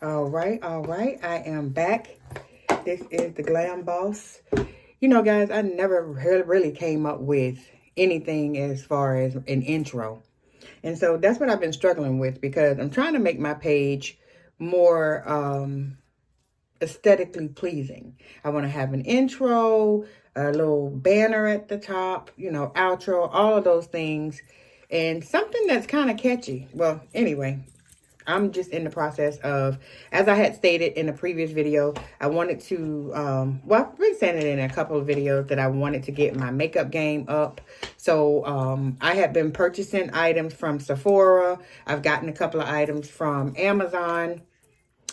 All right. I am back. This is the Theglammboss. You know, guys, I never really came up with anything as far as an intro. And so that's what I've been struggling with because I'm trying to make my page more aesthetically pleasing. I want to have an intro, a little banner at the top, outro, all of those things, and something that's kind of catchy. Well, anyway, I'm just in the process of, as I had stated in a previous video, I wanted to, I've been saying it in a couple of videos that I wanted to get my makeup game up. So I have been purchasing items from Sephora. I've gotten a couple of items from Amazon.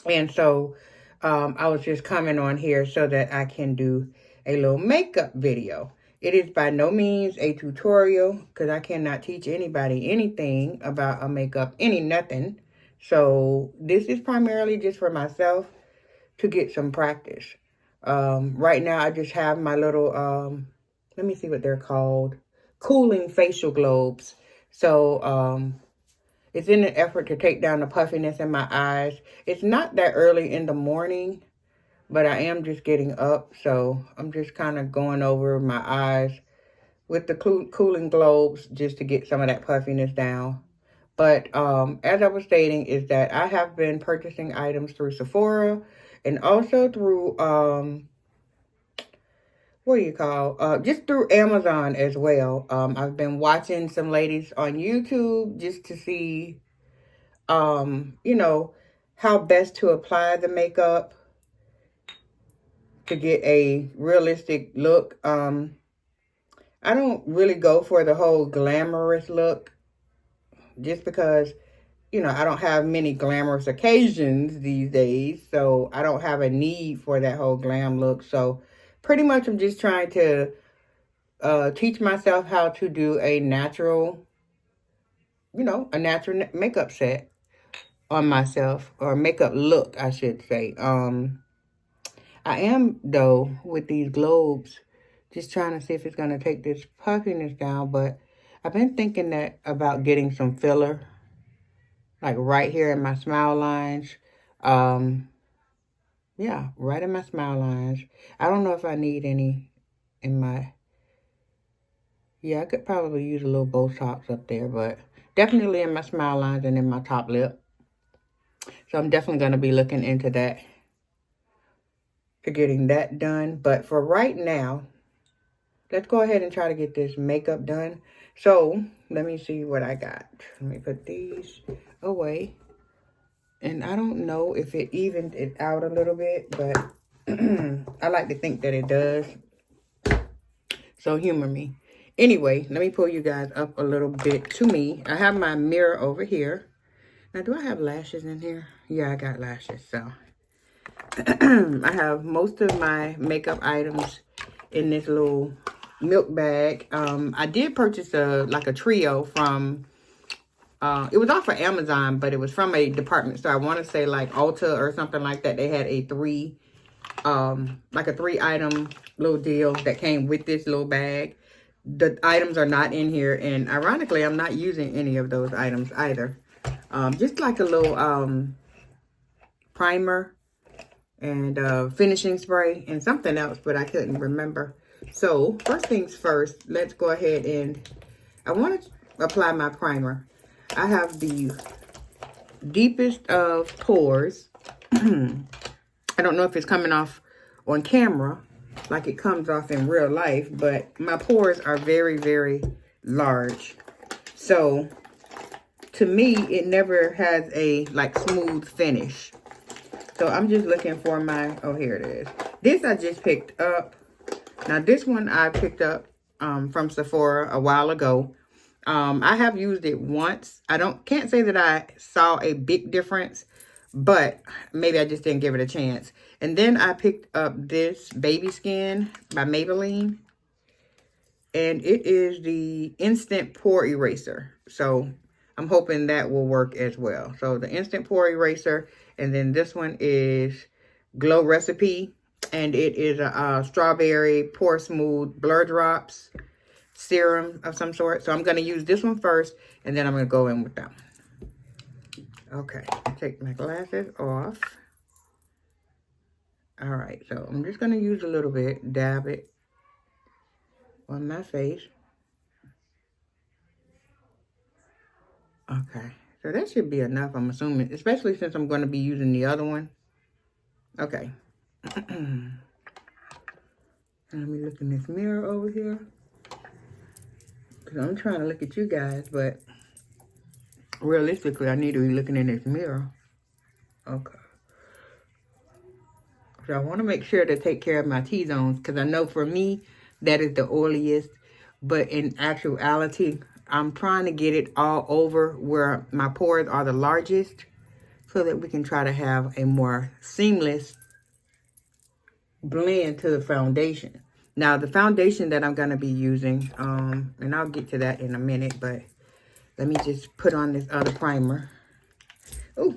And so I was just coming on here so that I can do a little makeup video. It is by no means a tutorial because I cannot teach anybody anything about a makeup, nothing. So this is primarily just for myself to get some practice. Right now I just have my little, let me see what they're called, cooling facial globes. So it's in an effort to take down the puffiness in my eyes. It's not that early in the morning, but I am just getting up. So I'm just kind of going over my eyes with the cooling globes just to get some of that puffiness down. But as I was stating, is that I have been purchasing items through Sephora and also through, just through Amazon as well. I've been watching some ladies on YouTube just to see, how best to apply the makeup to get a realistic look. I don't really go for the whole glamorous look just because, I don't have many glamorous occasions these days. So I don't have a need for that whole glam look. So pretty much I'm just trying to teach myself how to do a natural makeup set on myself, or makeup look, I should say. I am, though, with these globes, just trying to see if it's going to take this puffiness down, but I've been thinking that about getting some filler, like right here in my smile lines. Yeah, right in my smile lines. I don't know if I need any in my, yeah, I could probably use a little Botox up there, but definitely in my smile lines and in my top lip. So I'm definitely going to be looking into that, to getting that done. But for right now, let's go ahead and try to get this makeup done. So let me see what I got. Let me put these away. And I don't know if it evened it out a little bit, but I like to think that it does. So humor me. Anyway, let me pull you guys up a little bit to me. I have my mirror over here. Now, do I have lashes in here? Yeah, I got lashes, so. I have most of my makeup items in this little milk bag. I did purchase a trio from, it was off of Amazon, but it was from a department store. I want to say like Ulta or something like that. They had a three item little deal that came with this little bag. The items are not in here, and ironically, I'm not using any of those items either. Just like a little primer and finishing spray and something else, but I couldn't remember. So first things first, let's go ahead and I want to apply my primer. I have the deepest of pores. I don't know if it's coming off on camera like it comes off in real life, but my pores are very, very large. So to me, it never has a smooth finish. So I'm just looking for my, oh, here it is. This I just picked up. Now this one I picked up from Sephora a while ago. I have used it once. Can't say that I saw a big difference, but maybe I just didn't give it a chance. And then I picked up this Baby Skin by Maybelline. And it is the Instant Pore Eraser. So I'm hoping that will work as well. So the Instant Pore Eraser. And then this one is Glow Recipe. And it is a strawberry pore smooth blur drops serum of some sort. So I'm going to use this one first. And then I'm going to go in with that one. Okay, take my glasses off. All right, so I'm just gonna use a little bit, dab it on my face. Okay, so that should be enough, I'm assuming, especially since I'm gonna be using the other one. Okay. Let me look in this mirror over here. Because I'm trying to look at you guys, but realistically, I need to be looking in this mirror. Okay. So I want to make sure to take care of my T-zones, because I know for me, that is the oiliest. But in actuality, I'm trying to get it all over where my pores are the largest, so that we can try to have a more seamless blend to the foundation. Now, the foundation that I'm going to be using, and I'll get to that in a minute, but let me just put on this other primer. Oh.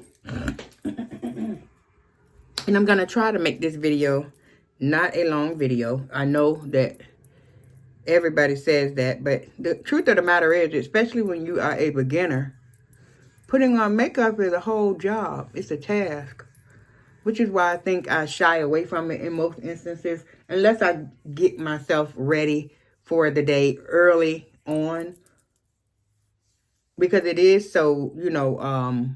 And I'm going to try to make this video not a long video. I know that everybody says that, but the truth of the matter is, especially when you are a beginner, putting on makeup is a whole job. It's a task, which is why I think I shy away from it in most instances, unless I get myself ready for the day early on, because it is so, you know,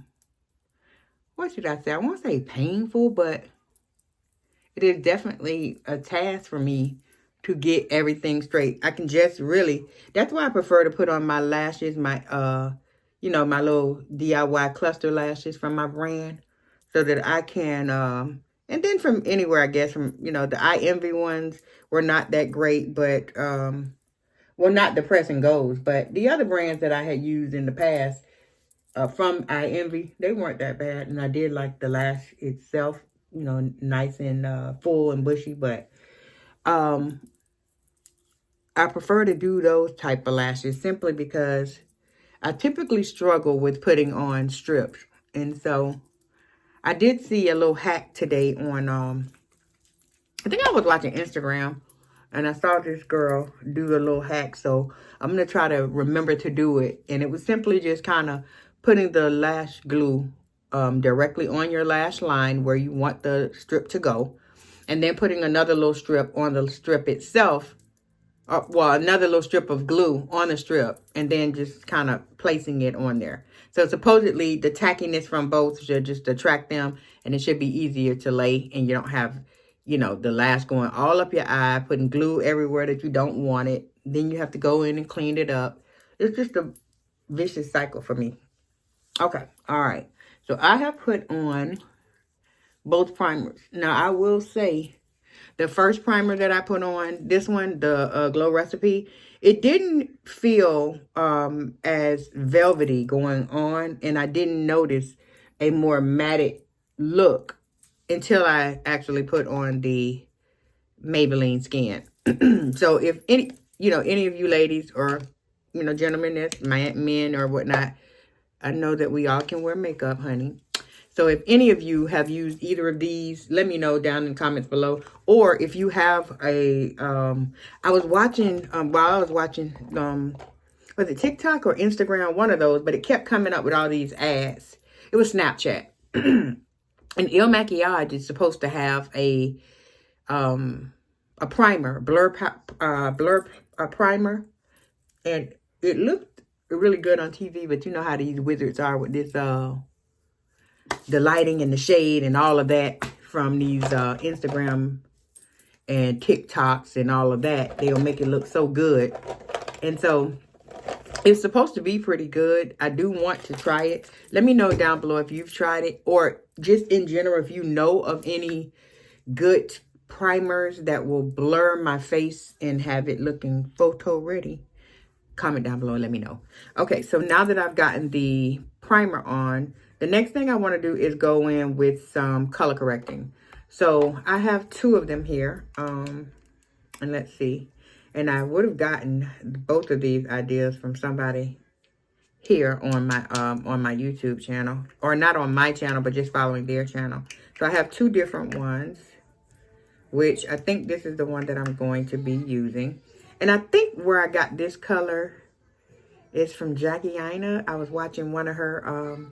what should I say? I won't say painful, but it is definitely a task for me to get everything straight. I can just really, that's why I prefer to put on my lashes, my, you know, my little DIY cluster lashes from my brand, so that I can, and then from anywhere, I guess, from, you know, the I Envy ones were not that great, but, well, not the Press and Goes, but the other brands that I had used in the past, from I Envy, they weren't that bad, and I did like the lash itself, you know, nice and full and bushy, but I prefer to do those type of lashes simply because I typically struggle with putting on strips. And so I did see a little hack today on, I think I was watching Instagram, and I saw this girl do a little hack. So I'm going to try to remember to do it. And it was simply just kind of putting the lash glue directly on your lash line where you want the strip to go. And then putting another little strip on the strip itself. Well, another little strip of glue on the strip. And then just kind of placing it on there. So supposedly the tackiness from both should just attract them. And it should be easier to lay. And you don't have, you know, the lash going all up your eye. Putting glue everywhere that you don't want it. Then you have to go in and clean it up. It's just a vicious cycle for me. Okay. All right. So I have put on both primers. Now, I will say, the first primer that I put on, this one, the Glow Recipe, it didn't feel as velvety going on, and I didn't notice a more matte look until I actually put on the Maybelline Skin. So if any, you know, any of you ladies or, you know, gentlemen, that's men or whatnot, I know that we all can wear makeup, honey. So if any of you have used either of these, let me know down in the comments below. Or if you have a, I was watching, while I was watching, was it TikTok or Instagram? One of those, but it kept coming up with all these ads. It was Snapchat. And Il Makiage is supposed to have a primer, blur primer. And it looked really good on TV, but you know how these wizards are with this, the lighting and the shade and all of that from these Instagram and TikToks and all of that. They'll make it look so good. And so it's supposed to be pretty good. I do want to try it. Let me know down below if you've tried it, or just in general, if you know of any good primers that will blur my face and have it looking photo ready. Comment down below and let me know. Okay, so now that I've gotten the primer on, the next thing I want to do is go in with some color correcting. So I have two of them here. And let's see. And I would have gotten both of these ideas from somebody here on my YouTube channel. Or not on my channel, but just following their channel. So I have two different ones, which I think this is the one that I'm going to be using. And I think where I got this color is from Jackie Aina. I was watching one of her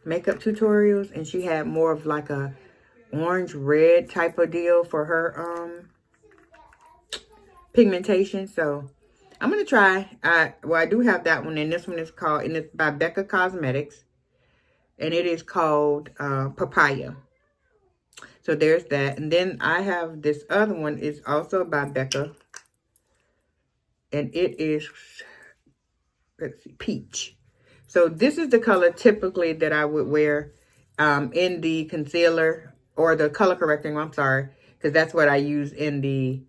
makeup tutorials, and she had more of like a orange red type of deal for her pigmentation. So I'm gonna try. I do have that one, and this one is called, and it's by Becca Cosmetics, and it is called Papaya. So there's that. And then I have this other one, is also by Becca, and it is, let's see, Peach. So this is the color typically that I would wear in the concealer, or the color correcting, I'm sorry, because that's what I use in the,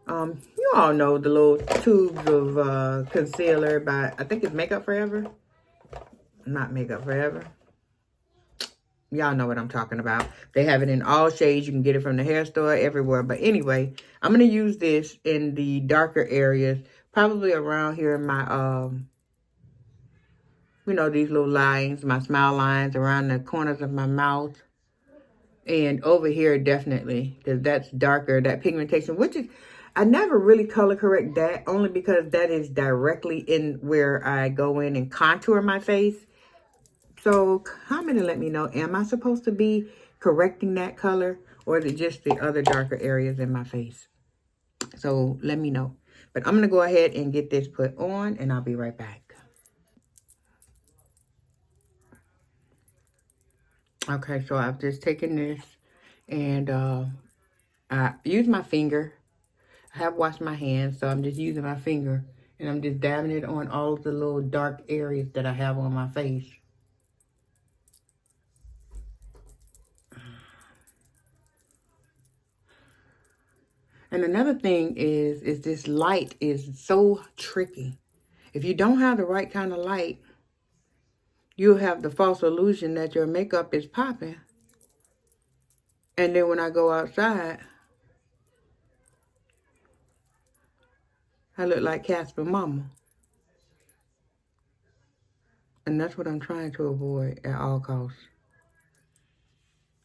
you all know the little tubes of concealer by, I think it's Makeup Forever. Not Makeup Forever. Y'all know what I'm talking about. They have it in all shades. You can get it from the hair store, everywhere. But anyway, I'm going to use this in the darker areas, probably around here in my, you know, these little lines, my smile lines, around the corners of my mouth. And over here, definitely, because that's darker, that pigmentation, which is, I never really color correct that, only because that is directly in where I go in and contour my face. So comment and let me know, am I supposed to be correcting that color, or is it just the other darker areas in my face? So let me know. But I'm going to go ahead and get this put on, and I'll be right back. Okay, so I've just taken this, and I use my finger. I have washed my hands, so I'm just using my finger, and I'm just dabbing it on all of the little dark areas that I have on my face. And another thing is this light is so tricky. If you don't have the right kind of light, you'll have the false illusion that your makeup is popping. And then when I go outside, I look like Casper Mama. And that's what I'm trying to avoid at all costs.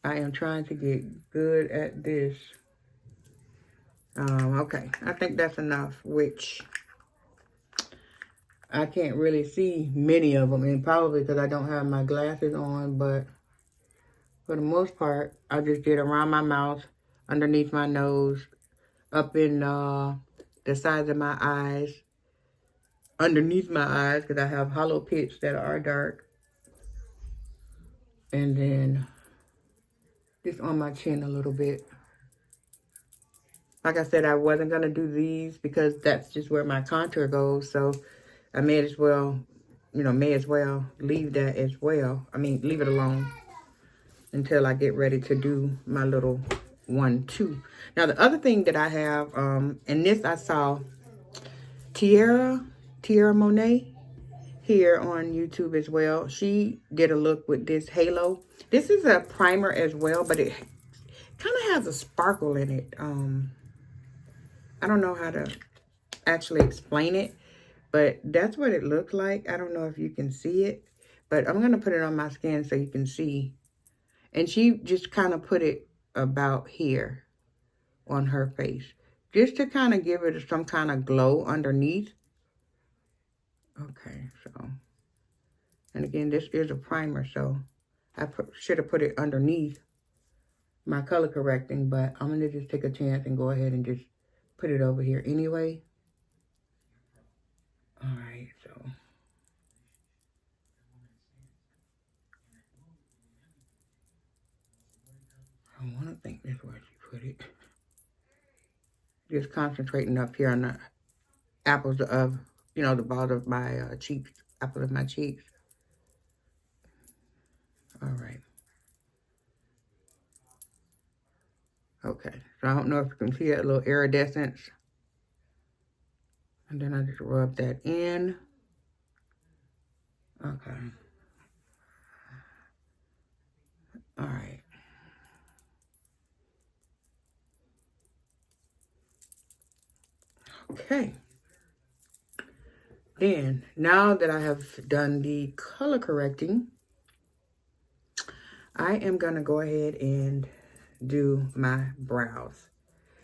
I am trying to get good at this. Okay, I think that's enough, which I can't really see many of them, and probably because I don't have my glasses on, but for the most part, I just did around my mouth, underneath my nose, up in the sides of my eyes, underneath my eyes, because I have hollow pits that are dark, and then just on my chin a little bit. Like I said, I wasn't going to do these because that's just where my contour goes. So I may as well, you know, leave that as well. I mean, leave it alone until I get ready to do my little 1-2. Now, the other thing that I have, and this I saw Tierra Monet here on YouTube as well. She did a look with this halo. This is a primer as well, but it kind of has a sparkle in it. I don't know how to actually explain it, but that's what it looked like. I don't know if you can see it, but I'm going to put it on my skin so you can see. And she just kind of put it about here on her face, just to kind of give it some kind of glow underneath. Okay, so, and again, this is a primer, so I should have put it underneath my color correcting, but I'm going to just take a chance and go ahead and just put it over here anyway. All right, so. I want to think this is where she put it. Just concentrating up here on the apples of, you know, the bottom of my cheeks, apples of my cheeks. All right. Okay, so I don't know if you can see that little iridescence. And then I just rub that in. Okay. All right. Okay. Then, now that I have done the color correcting, I am going to go ahead and do my brows.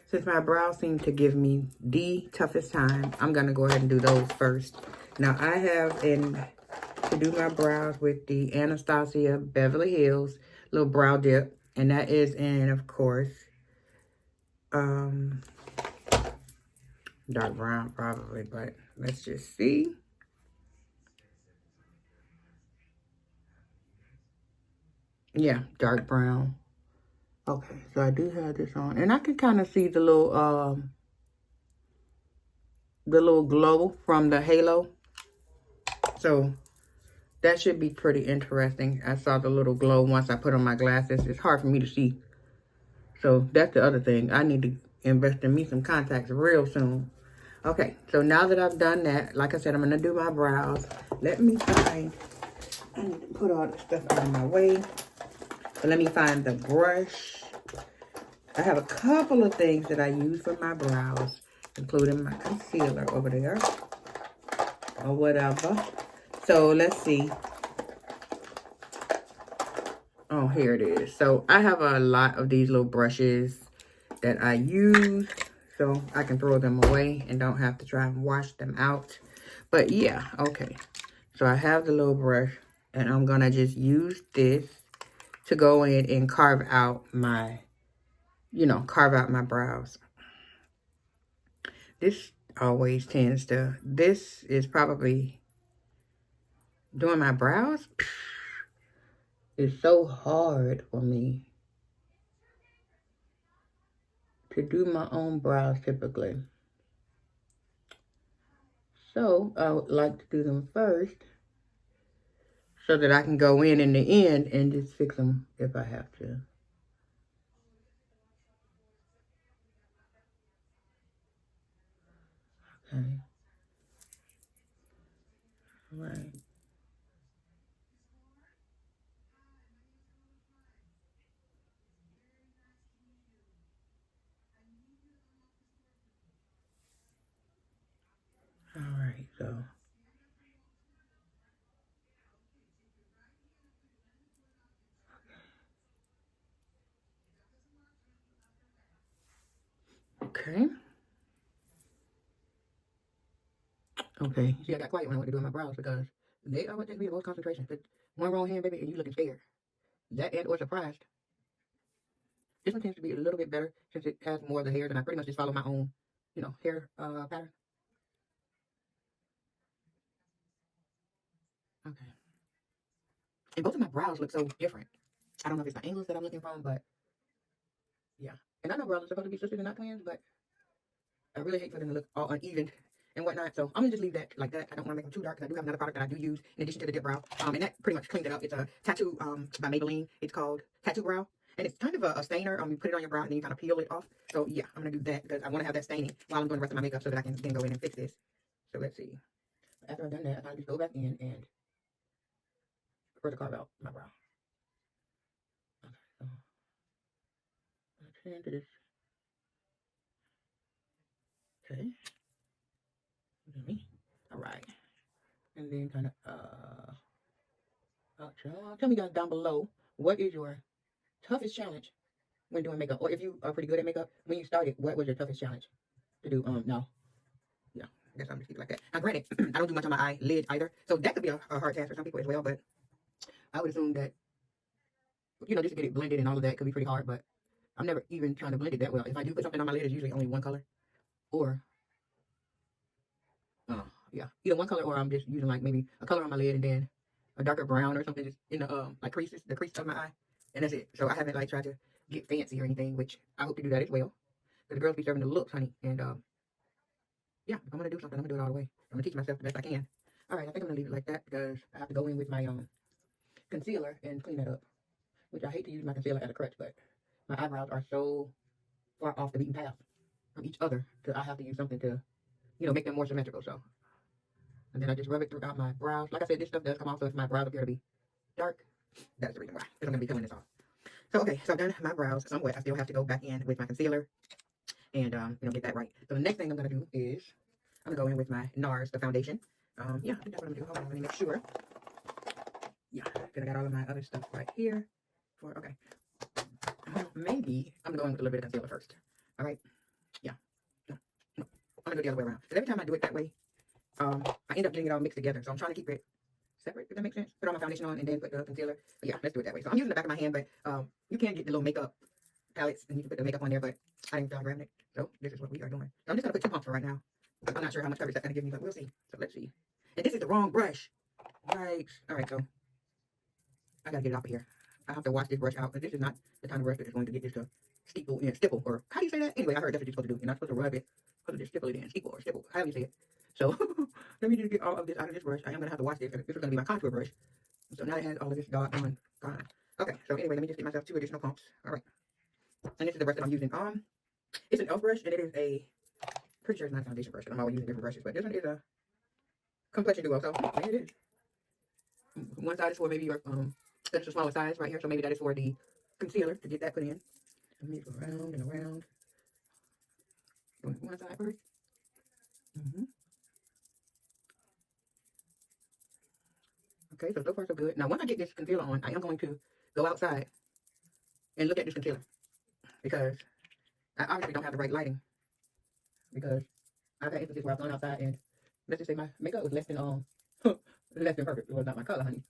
Since my brows seem to give me the toughest time, I'm going to go ahead and do those first. Now, I have to do my brows with the Anastasia Beverly Hills little brow dip. And that is in, of course, dark brown probably, but let's just see. Yeah, dark brown. Okay, so I do have this on, and I can kind of see the little glow from the halo. So that should be pretty interesting. I saw the little glow once I put on my glasses. It's hard for me to see. So that's the other thing. I need to invest in me some contacts real soon. Okay, so now that I've done that, like I said, I'm going to do my brows. Let me find, I need to put all the stuff out of my way. So let me find the brush. I have a couple of things that I use for my brows, including my concealer over there, or whatever. So let's see. Oh, here it is. So I have a lot of these little brushes that I use, so I can throw them away and don't have to try and wash them out. But yeah, okay. So I have the little brush, and I'm gonna just use this to go in and carve out my, carve out my brows. This always tends to, this is probably, doing my brows is so hard for me to do my own brows typically. So I would like to do them first so that I can go in the end and just fix them if I have to. Okay. All right. All right, so. Okay. Okay. See, I got quiet when I went to do my brows because they are what take me the most concentration. But one wrong hand, baby, and you looking scared. That and or surprised. This one tends to be a little bit better since it has more of the hairs, and I pretty much just follow my own, hair pattern. Okay. And both of my brows look so different. I don't know if it's the angles that I'm looking from, but yeah. And I know brows are supposed to be sisters and not twins, but I really hate for them to look all uneven and whatnot. So I'm gonna just leave that like that. I don't want to make them too dark because I do have another product that I do use in addition to the dip brow. And that pretty much cleans it up. It's a tattoo by Maybelline. It's called Tattoo Brow. And it's kind of a stainer. You put it on your brow and then you kind of peel it off. So yeah, I'm gonna do that because I want to have that staining while I'm doing the rest of my makeup so that I can then go in and fix this. So let's see. After I've done that, I just go back in and further carve out my brow. Okay, so let's turn to this. Okay. All right. And then kind of, tell me guys down below, what is your toughest challenge when doing makeup? Or if you are pretty good at makeup, when you started, what was your toughest challenge to do? No. Yeah, I guess I'm just keep it like that. Now, granted, I don't do much on my eyelid either. So that could be a hard task for some people as well. But I would assume that, just to get it blended and all of that could be pretty hard. But I'm never even trying to blend it that well. If I do put something on my lid, it's usually only one color. Or yeah, either one color or I'm just using like maybe a color on my lid and then a darker brown or something just in the like creases, the crease of my eye, and that's it. So I haven't like tried to get fancy or anything, which I hope to do that as well. Because the girls be serving the looks, honey, and yeah, if I'm gonna do something, I'm gonna do it all the way. I'm gonna teach myself the best I can. All right, I think I'm gonna leave it like that because I have to go in with my concealer and clean that up. Which I hate to use my concealer as a crutch, but my eyebrows are so far off the beaten path from each other that I have to use something to, make them more symmetrical. So. And then I just rub it throughout my brows. Like I said, this stuff does come off, so if my brows appear to be dark, that's the reason why. Because I'm going to be peeling this off. So, okay, so I've done my brows somewhat. I still have to go back in with my concealer and, get that right. So the next thing I'm going to do is I'm going to go in with my NARS, the foundation. Yeah, I think that's what I'm going to do. Hold on, let me make sure. Yeah, because I got all of my other stuff right here. Okay. Maybe I'm going to go in with a little bit of concealer first. All right. Yeah. No. I'm going to do it the other way around. Because every time I do it that way, I end up getting it all mixed together. So I'm trying to keep it separate, if that makes sense. Put all my foundation on and then put the concealer. But yeah, let's do it that way. So I'm using the back of my hand, but you can get the little makeup palettes and you can put the makeup on there, but I didn't feel like grabbing it. So this is what we are doing. So I'm just gonna put 2 pumps for right now. I'm not sure how much coverage that's gonna give me, but we'll see. So let's see. And this is the wrong brush. Right. All right, so I gotta get it off of here. I have to wash this brush out, but this is not the kind of brush that is going to get this to stipple, or how do you say that? Anyway, I heard that's what you're supposed to do. You're not supposed to rub it, supposed to just stipple it in, steeple or stipple, however you say it. So let me just get all of this out of this brush. I am gonna have to wash this. This is gonna be my contour brush. So now it has all of this doggone gone. Okay, so anyway, let me just get myself 2 additional pumps. All right, and this is the brush that I'm using. It's an elf brush, and it is a, pretty sure it's not a foundation brush. I'm always using different brushes, but this one is a complexion duo. So there it is. One side is for maybe your that's a smaller size right here, so maybe that is for the concealer to get that put in. Let me go around and around. Doing one side first. Okay, so far so good. Now, once I get this concealer on, I am going to go outside and look at this concealer because I obviously don't have the right lighting because I've had instances where I've gone outside and let's just say my makeup was less than less than perfect. It was not my color, honey.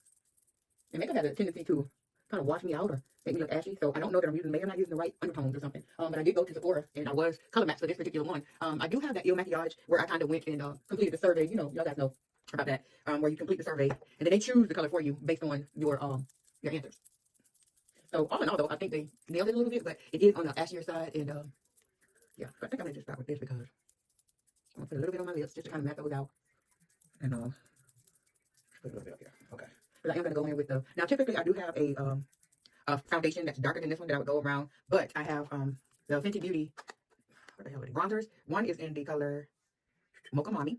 And makeup has a tendency to kind of wash me out or make me look ashy. So I don't know that I'm not using the right undertones or something. But I did go to Sephora and I was color matched for this particular one. I do have that Il Makiage where I kind of went and completed the survey. You know, y'all guys know about that. Where you complete the survey and then they choose the color for you based on your answers. So all in all, though, I think they nailed it a little bit, but it is on the ashier side. And yeah, so I think I'm gonna just start with this because I'm gonna put a little bit on my lips just to kind of map those out. And put a little bit up here. Okay. But I am gonna go in with the. Now, typically, I do have a foundation that's darker than this one that I would go around, but I have the Fenty Beauty. What the hell are they? Bronzers. One is in the color Mocha Mommy,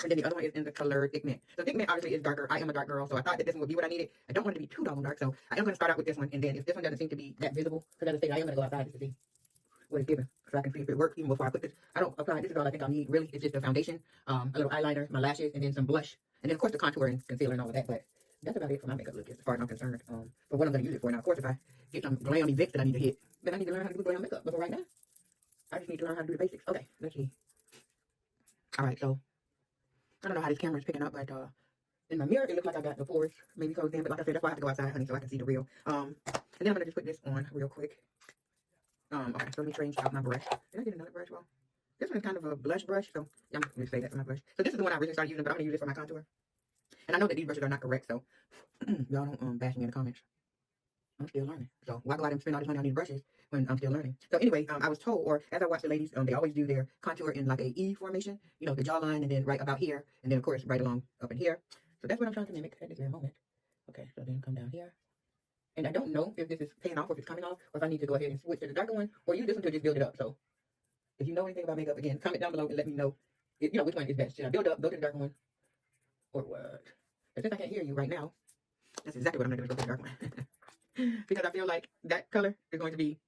and then the other one is in the color Thick Mint. So Thick Mint obviously is darker. I am a dark girl, so I thought that this one would be what I needed. I don't want it to be too doggone dark, so I am gonna start out with this one, and then if this one doesn't seem to be that visible, because as I say, I am gonna go outside just to see what it's giving, so I can see if it works even before I put this. I don't apply. This is all I think I'll need. Really, it's just a foundation, a little eyeliner, my lashes, and then some blush, and then of course the contour and concealer and all of that. But that's about it for my makeup look, as far as I'm concerned. For what I'm going to use it for. Now, of course, if I get some glam events that I need to hit, then I need to learn how to do glam makeup. But for right now, I just need to learn how to do the basics. Okay, let's see. All right, so I don't know how this camera is picking up, but in my mirror, it looks like I got the pores maybe closed in. But like I said, that's why I have to go outside, honey, so I can see the real. And then I'm going to just put this on real quick. Okay, so let me change out my brush. Did I get another brush? Well, this one is kind of a blush brush, so yeah, I'm going to say that's my brush. So this is the one I originally started using, but I'm going to use it for my contour. And I know that these brushes are not correct, so y'all don't bash me in the comments. I'm still learning. So why go out and spend all this money on these brushes when I'm still learning? So anyway, I was told, or as I watch the ladies, they always do their contour in like a E formation, you know, the jawline, and then right about here, and then of course right along up in here. So that's what I'm trying to mimic at this very moment. Okay, so then come down here. And I don't know if this is paying off or if it's coming off, or if I need to go ahead and switch to the darker one, or use this one to just build it up. So if you know anything about makeup, again, comment down below and let me know, which one is best. Should I build up, go to the darker one, or what? But since I can't hear you right now, that's exactly what I'm going to do, go to the dark one. Because I feel like that color is going to be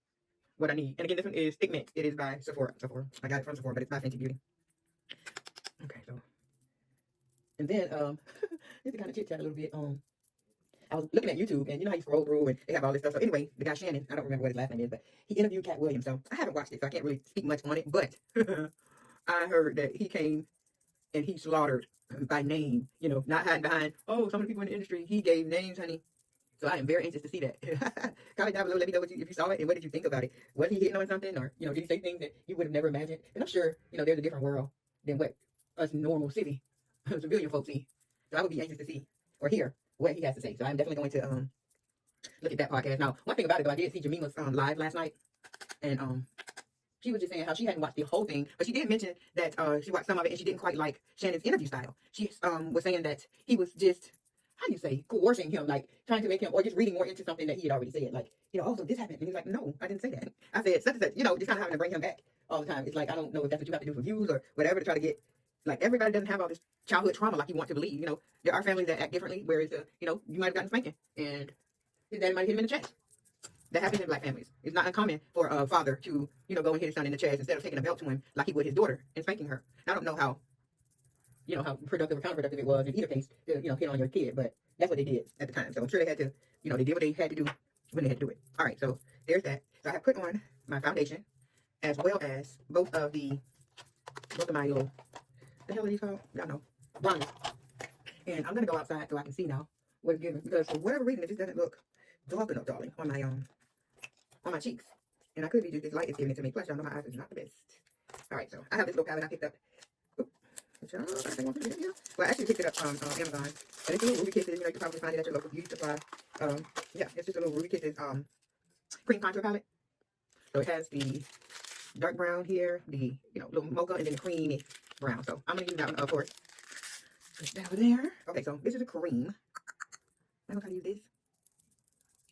what I need. And again, this one is Thick Mint. It is by Sephora. I got it from Sephora, but it's by Fenty Beauty. Okay, so. And then, just to kind of chit-chat a little bit, I was looking at YouTube, and you know how you scroll through, and they have all this stuff. So anyway, the guy Shannon, I don't remember what his last name is, but he interviewed Cat Williams. So I haven't watched it, so I can't really speak much on it. But I heard that he came and he slaughtered by name, you know, not hiding behind, oh, some of the people in the industry, he gave names, honey. So I am very anxious to see that. Comment down below, let me know if you saw it and what did you think about it. Was he hitting on something, or, you know, did he say things that you would have never imagined? And I'm sure, you know, there's a different world than what us normal city civilian folks see. So I would be anxious to see or hear what he has to say. So I'm definitely going to look at that podcast. Now, one thing about it, though, I did see Jemima's live last night, and she was just saying how she hadn't watched the whole thing, but she did mention that she watched some of it and she didn't quite like Shannon's interview style. She was saying that he was just, how do you say, coercing him, like trying to make him, or just reading more into something that he had already said. Like, you know, oh, so this happened. And he's like, no, I didn't say that. I said such and such, you know, just kind of having to bring him back all the time. It's like, I don't know if that's what you have to do for views or whatever to try to get, like, everybody doesn't have all this childhood trauma like you want to believe. You know, there are families that act differently, whereas, you know, you might have gotten spanking and his daddy might have hit him in the chest. That happens in black families. It's not uncommon for a father to, you know, go and hit his son in the chest instead of taking a belt to him like he would his daughter and spanking her. I don't know how, you know, how productive or counterproductive it was in either case to, you know, hit on your kid, but that's what they did at the time. So I'm sure they had to, you know, they did what they had to do when they had to do it. All right, so there's that. So I have put on my foundation as well as both of my little, the hell are these called? Y'all know, bronzers. And I'm gonna go outside so I can see now what's given, because for whatever reason it just doesn't look dark enough, darling, on my cheeks. And I could be just this light is giving it to me. Plus, y'all know my eyes is not the best. All right, so I have this little palette I picked up. Oop, which, I think I want to put it in here. Well, I actually picked it up on Amazon. And it's a little Ruby Kisses. You know, you can probably find it at your local beauty supply. Yeah, it's just a little Ruby Kisses cream contour palette. So it has the dark brown here, the little mocha, and then the creamy brown. So I'm gonna use that one, of course. Put that over there. Okay, so this is a cream. I don't know how to use this.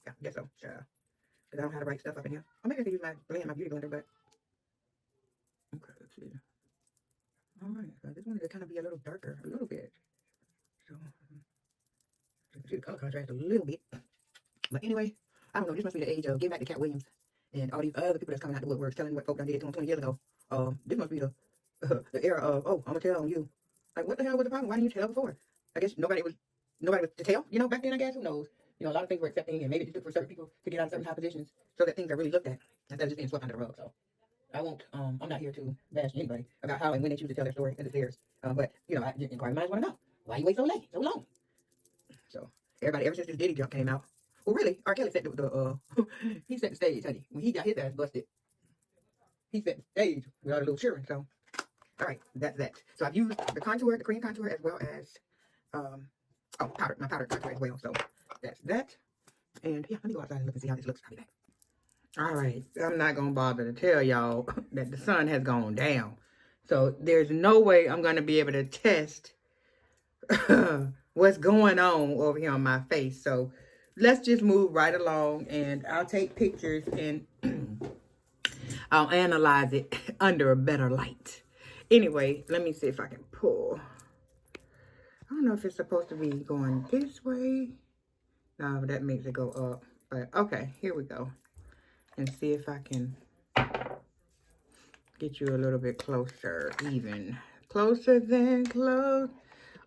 Yeah, I guess so. Sure. Because I don't have the right stuff up in here. Or maybe I could use my beauty blender, but okay, let's see. Alright, so I just wanted to kind of be a little darker, a little bit. So you can see the color contrast a little bit. But anyway, I don't know, this must be the age of getting back to Cat Williams and all these other people that's coming out the woodwork telling what folk done did to them 20 years ago. This must be the the era of, oh, I'm gonna tell on you. Like, what the hell was the problem? Why didn't you tell before? I guess nobody was to tell, back then, I guess. Who knows? A lot of things were accepting, and maybe it just took for certain people to get out of certain high positions so that things are really looked at instead of just being swept under the rug. So I won't, I'm not here to bash anybody about how and when they choose to tell their story and it's theirs. But, inquiring minds want to know, why you wait so late, so long? So, everybody, ever since this Diddy jump came out, well, really, R. Kelly set he set the stage, honey. When he got his ass busted, he set the stage with all the little cheering. So, all right, that's that. So I've used the contour, the cream contour, as well as, my powder contour as well. So that's that. And yeah, let me go outside and look and see how this looks. I'll be back. All right, I'm not going to bother to tell y'all that the sun has gone down. So there's no way I'm going to be able to test what's going on over here on my face. So let's just move right along, and I'll take pictures and I'll analyze it under a better light. Anyway, let me see if I can pull. I don't know if it's supposed to be going this way. No, that makes it go up. But okay, here we go. And see if I can get you a little bit closer, even. Closer than close.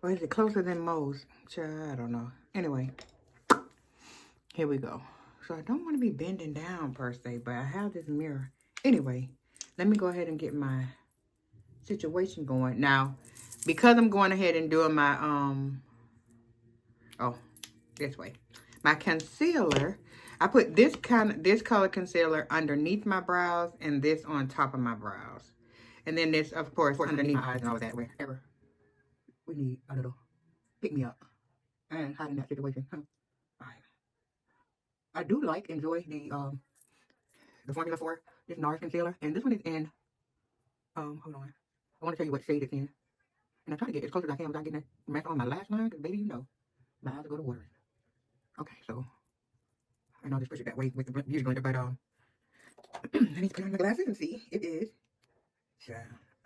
Or is it closer than most? Sure, I don't know. Anyway, here we go. So I don't want to be bending down per se, but I have this mirror. Anyway, let me go ahead and get my situation going. Now, because I'm going ahead and doing my, this way. My concealer, I put this color concealer underneath my brows and this on top of my brows. And then this, of course, underneath my eyes and all that, wherever we need a little pick-me-up and hide in that situation. All right. I do enjoy the formula for this NARS concealer. And this one is in, hold on. I want to tell you what shade it's in. And I try to get as close as I can without getting that mess on my lash line, because baby, my eyes will go to water. Okay, so I know I just push it that way with the beauty blender, but I need to put on my glasses and see. It is.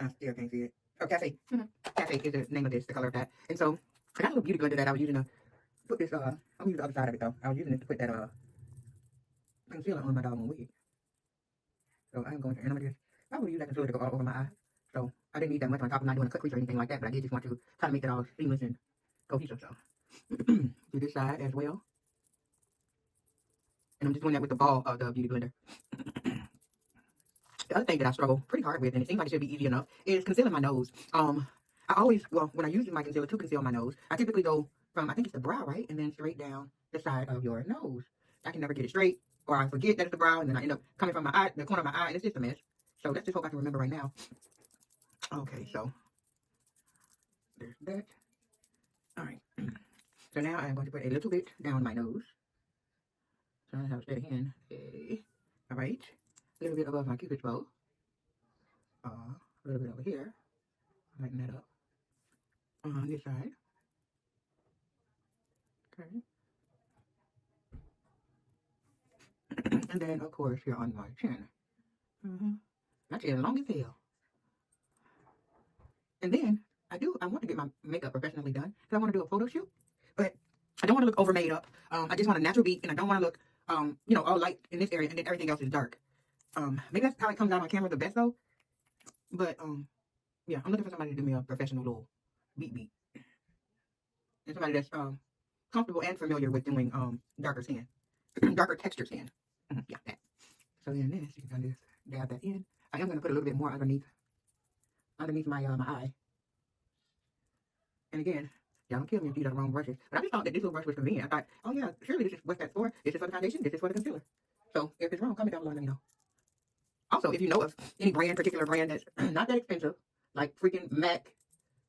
I still can't see it. Oh, Cafe. Cafe is the name of this, the color of that. And so I got a little beauty blender that I was using to put this. I'm gonna use the other side of it though. I was using it to put that concealer on my doggone wig. So I'm going to, and I'm gonna just probably use that concealer to go all over my eye. So I didn't need that much on top. I'm not doing a cut crease or anything like that, but I did just want to try to make it all seamless and cohesive. So do this side as well. And I'm just doing that with the ball of the beauty blender. The other thing that I struggle pretty hard with, and it seems like it should be easy enough, is concealing my nose. I always, when I use my concealer to conceal my nose, I typically go from, I think it's the brow, right? And then straight down the side of your nose. I can never get it straight, or I forget that it's the brow, and then I end up coming from my eye, the corner of my eye, and it's just a mess. So let's just hope I can remember right now. Okay, so there's that. All right. So now I'm going to put a little bit down my nose. Trying to have a steady hand. Okay. All right. A little bit above my cupid's bow. A little bit over here. Lighten that up. On this side. Okay. And then, of course, here on my chin. My chin long as hell. And then, I want to get my makeup professionally done. Because I want to do a photo shoot. But I don't want to look over made up. I just want a natural beat. And I don't want to look, all light in this area. And then everything else is dark. Maybe that's how it comes out on camera the best, though. But, yeah, I'm looking for somebody to do me a professional little beat. And somebody that's comfortable and familiar with doing darker skin. Darker texture skin. Yeah, that. So then this, you can just dab that in. I am going to put a little bit more underneath my eye. And again, Y'all don't kill me if these are the wrong brushes. But I just thought that this little brush was convenient. I thought, oh yeah, surely this is what that's for. This is for the foundation. This is for the concealer. So if it's wrong, comment down below and let me know. Also, if you know of any particular brand that's not that expensive, like freaking MAC,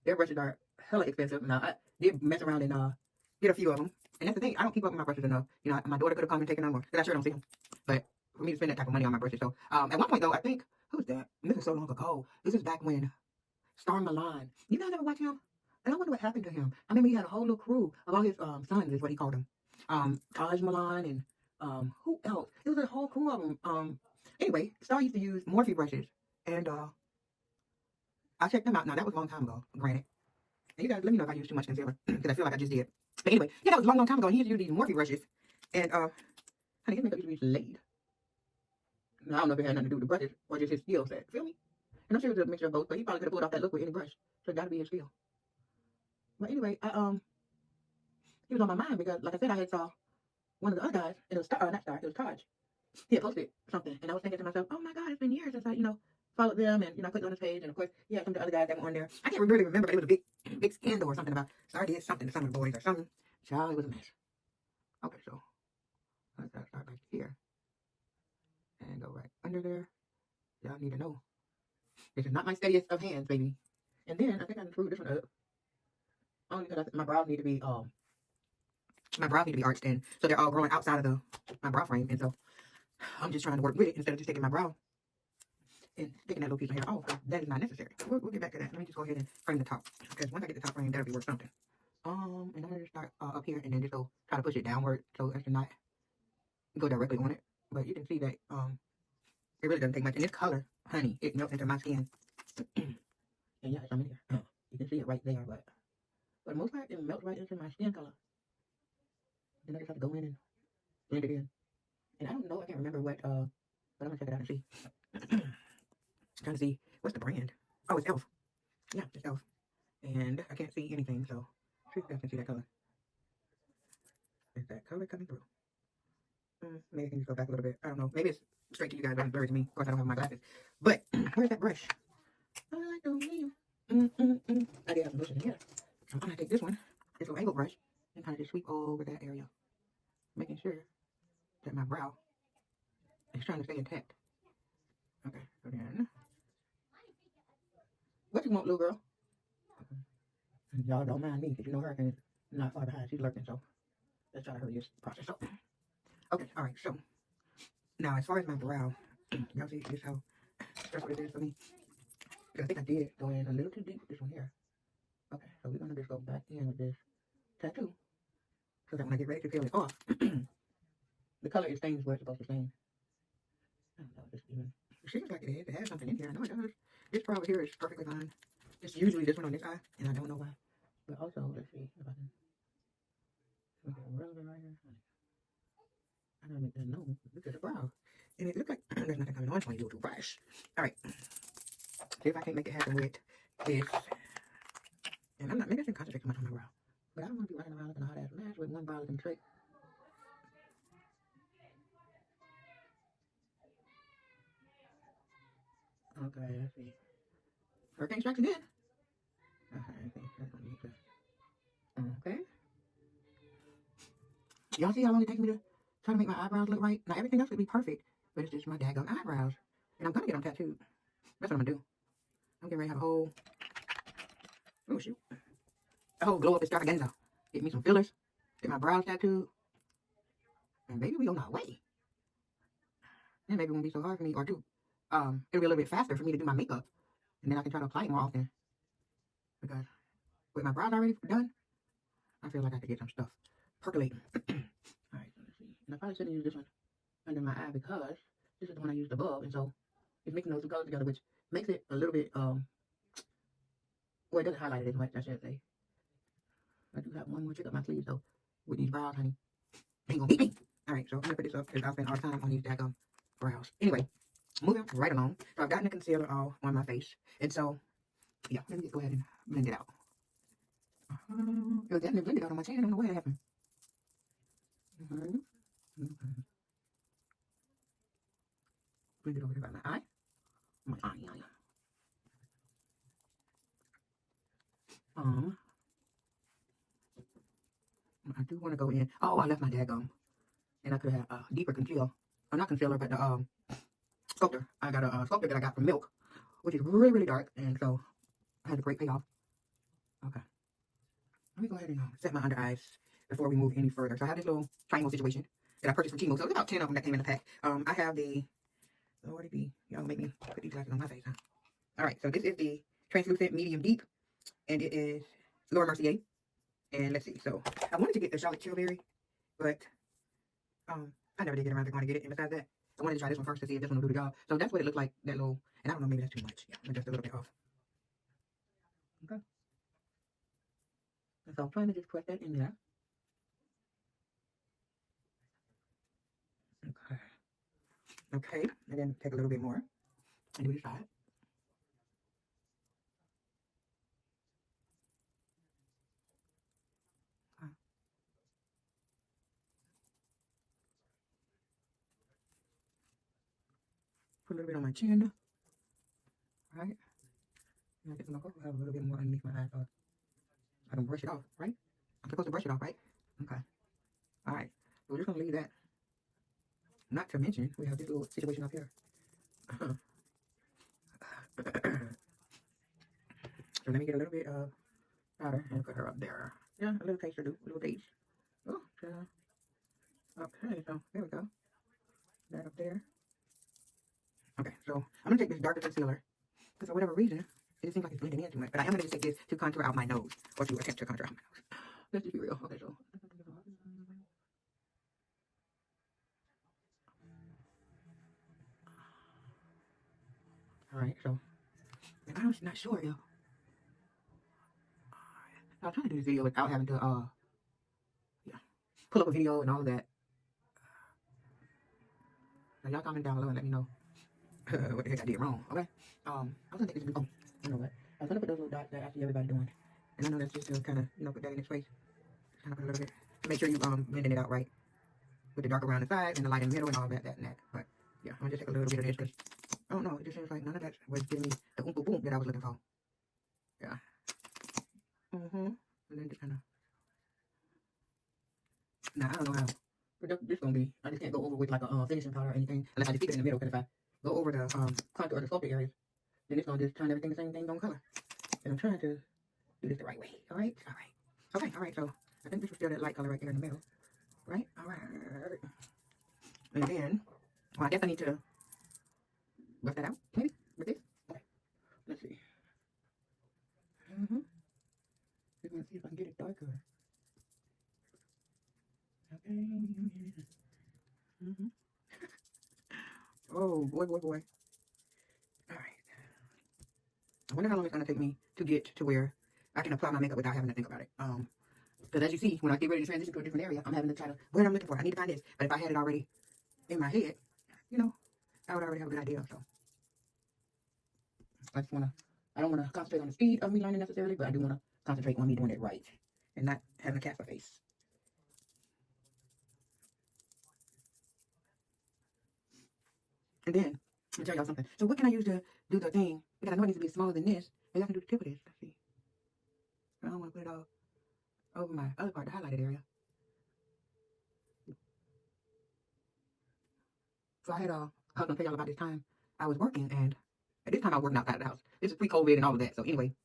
their brushes are hella expensive. Now, I did mess around and get a few of them. And that's the thing, I don't keep up with my brushes enough. You know, my daughter could have come and taken them more, because I sure don't see them. But for me to spend that type of money on my brushes. So, at one point though, I think, who's that? This is so long ago. This is back when Star Milan. You guys ever watch him? And I wonder what happened to him. I remember he had a whole little crew of all his sons, is what he called them. Taj Milan and who else? It was a whole crew of them. Anyway, Star used to use Morphe brushes, and I checked them out. Now that was a long time ago, granted. And you guys let me know if I used too much concealer, because I feel like I just did. But anyway, yeah, that was a long time ago. And he used to use these Morphe brushes, and honey, his makeup used to be laid. Now, I don't know if it had nothing to do with the brushes or just his skill set. Feel me? And I'm sure it was a mixture of both, but he probably could have pulled off that look with any brush. So it got to be his skill. But anyway, he was on my mind because, like I said, I had saw one of the other guys, and it was not Star, it was Taj. He had posted something, and I was thinking to myself, oh my God, it's been years since I, followed them, and, I clicked on his page, and of course, he had some of the other guys that were on there. I can't really remember, but it was a big scandal or something about Star did something to some of the boys or something. Child, it was a mess. Okay, so let's start back here and go right under there. Y'all need to know. This is not my steadiest of hands, baby. And then I think I can screw this one up. Only because my brows need to be arched in, so they're all growing outside of my brow frame, and so I'm just trying to work with it instead of just taking my brow and taking that little piece of hair off. That is not necessary. We'll get back to that. Let me just go ahead and frame the top, because once I get the top frame, that'll be worth something. And I'm gonna just start up here, and then just go try to push it downward so as to not go directly on it. But you can see that it really doesn't take much. And this color, honey, it melts into my skin. And yeah, some in here. You can see it right there, but for the most part, it melts right into my skin color. Then I just have to go in and blend it in. And I don't know, I can't remember what, but I'm gonna check it out and see. Trying to see, what's the brand? Oh, it's Elf. Yeah, it's Elf. And I can't see anything, so see if you guys can see that color. Is that color coming through? Maybe I can just go back a little bit. I don't know. Maybe it's straight to you guys, but it's blurry to me. Of course, I don't have my glasses. But where's that brush? I don't need. I did have some bushes in here. I'm gonna take this one, this little angle brush, and kind of just sweep over that area, making sure that my brow is trying to stay intact. Okay, so then, what you want, little girl? Okay. Y'all don't mind me, because you know Hurricane is not far behind. She's lurking, so let's try to hurry this process up. Okay, all right, so now as far as my brow, y'all see this how stressful it is for me? Because I think I did go in a little too deep with this one here. Okay, so we're gonna just go back in with this tattoo, so that when I get ready to peel it off, the color it stains where it's supposed to stain. I don't know if it's even. It seems like it is. It has something in here. I know it does. This brow here is perfectly fine. It's usually this one on this eye, and I don't know why. But also, let's see if I can make it relevant right here. I gotta make that known. Look at the brow. And it looks like there's nothing coming on when you do the brush. Alright. See if I can't make it happen with this. And maybe I shouldn't concentrate too much on my brow. But I don't want to be running around looking a hot ass mess with one brow looking straight. Okay, let's see. Hurricane strikes again. Okay, I think that's gonna need to. Okay. Y'all see how long it takes me to try to make my eyebrows look right? Now everything else would be perfect, but it's just my daggone eyebrows. And I'm gonna get them tattooed. That's what I'm gonna do. I'm getting ready to have a whole, oh shoot, a whole glow up extravaganza. Get me some fillers, get my brows tattooed, and maybe we on our way. And maybe it won't be so hard for me, or it'll be a little bit faster for me to do my makeup, and then I can try to apply it more often. Because with my brows already done, I feel like I could get some stuff percolating. Alright, so let's see. And I probably shouldn't use this one under my eye because this is the one I used above, and so it's mixing those two colors together, which makes it a little bit, well, it doesn't highlight it as much, I should say. I do have one more trick up my sleeve, so with these brows, honey, they ain't gonna beat me. Alright, so I'm gonna put this up because I'll spend all the time on these daggum brows. Anyway, moving right along. So I've gotten the concealer all on my face, and so, yeah, let me just go ahead and blend it out. It was definitely blended out on my chin. I don't know what happened. Blend it over here by my eye. My eye. I do want to go in. Oh, I left my daggum. And I could have a deeper concealer. Or not concealer, but the sculptor. I got a sculptor that I got from Milk, which is really, really dark. And so I had a great payoff. Okay. Let me go ahead and set my under eyes before we move any further. So I have this little triangle situation that I purchased from Timo. So it's about 10 of them that came in the pack. I have the, Lord it be, y'all make me put these glasses on my face, huh? All right, so this is the translucent medium deep, and it is Laura Mercier. And let's see, so I wanted to get the Charlotte Tilbury, but I never did get around to going to get it. And besides that, I wanted to try this one first to see if this one will do the job. So that's what it looks like, that little, and I don't know, maybe that's too much. Yeah, just a little bit off. Okay. And so I'm trying to just put that in there. Okay. Okay, and then take a little bit more and do the side. Okay. Put a little bit on my chin. Right? And I guess I'm going to have a little bit more underneath my eyes. I can brush it off, right? I'm supposed to brush it off, right? Okay. All right. So we're just going to leave that. Not to mention, we have this little situation up here. So let me get a little bit of powder and put her up there. Yeah, a little taste will do. A little taste. Oh, okay, so there we go. That up there. Okay, so I'm going to take this darker concealer. Because for whatever reason, it seems like it's blending in too much. But I am going to take this to contour out my nose. Or to attempt to contour out my nose. Let's just be real. Okay, so. Alright, so. I'm not sure, yo. I was trying to do this video without having to, pull up a video and all of that. So y'all comment down below and let me know what the heck I did wrong, okay? I was gonna take this, you know what? I was gonna put those little dots that I see everybody doing. And I know that's just to kind of, put that in its place. Kind of put a little bit. Make sure you blending it out right. With the dark around the sides and the light in the middle and all that and that. But yeah, I'm gonna just take a little bit of this because I don't know, it just seems like none of that was giving me the oomph boom that I was looking for. Yeah. And then just kind of. Now I don't know how productive this gonna be. I just can't go over with like a finishing powder or anything unless I just keep it in the middle. Because if I go over the contour or the sculpted areas, then it's gonna just turn everything the same thing on color. And I'm trying to do this the right way. All right. Okay. All right. So I think this was still that light color right there in the middle. Right. All right. And then, well, I guess I need to buff that out maybe with this. Okay. Let's see. We're gonna see if I can get it darker. Okay. Oh, boy. All right. I wonder how long it's going to take me to get to where I can apply my makeup without having to think about it. Because as you see, when I get ready to transition to a different area, I'm having to try to, what I'm looking for, I need to find this. But if I had it already in my head, I would already have a good idea. So I don't want to concentrate on the speed of me learning necessarily, but I do want to concentrate on me doing it right and not having a Casper face. And then, let me tell y'all something. So what can I use to do the thing? Because I know it needs to be smaller than this. Maybe I can do the tip of this. Let's see. I don't want to put it all over my other part, the highlighted area. So I was going to tell y'all about this time I was working, and at this time I was working outside of the house. This is pre-COVID and all of that. So anyway,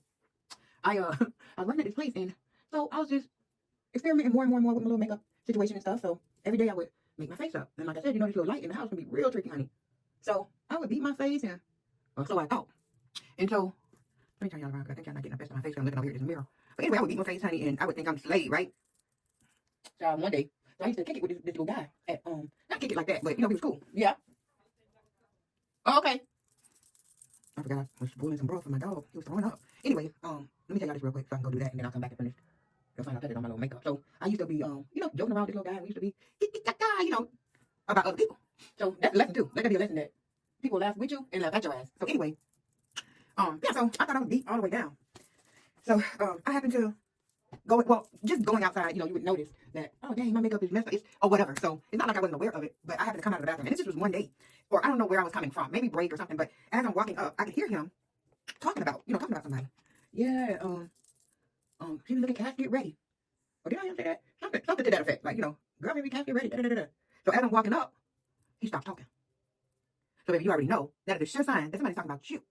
I was working at this place, and so I was just experimenting more and more with my little makeup situation and stuff. So every day I would make my face up. And like I said, this little light in the house can be real tricky, honey. So I would beat my face, and or so I thought. And so, let me turn y'all around, because I think y'all not getting the best of my face. I'm looking over here at this mirror. But anyway, I would beat my face, honey, and I would think I'm Slade, right? So one day, I used to kick it with this little guy at, not kick it like that, but, he was cool. Yeah. Oh, okay. I forgot I was boiling some broth for my dog. He was throwing up. Anyway, let me tell y'all this real quick so I can go do that, and then I'll come back and finish. You'll find out that on my little makeup. So I used to be, joking around with this little guy. We used to be, about other people. So that's a lesson too. Let that be a lesson that people laugh with you and laugh at your ass. So anyway, so I thought I was beat all the way down. So I happened to just going outside, you would notice that, oh dang, my makeup is messed up, or whatever. So it's not like I wasn't aware of it, but I happened to come out of the bathroom, and this just was one day, or I don't know where I was coming from, maybe break or something. But as I'm walking up, I could hear him talking about somebody. Yeah, she was looking, Cass, get ready. Or did I even say that? Something to that effect. Like, girl, baby, can't get ready. Da, da, da, da. So as I'm walking up, he stopped talking. So baby, you already know that is a sure sign that somebody's talking about you.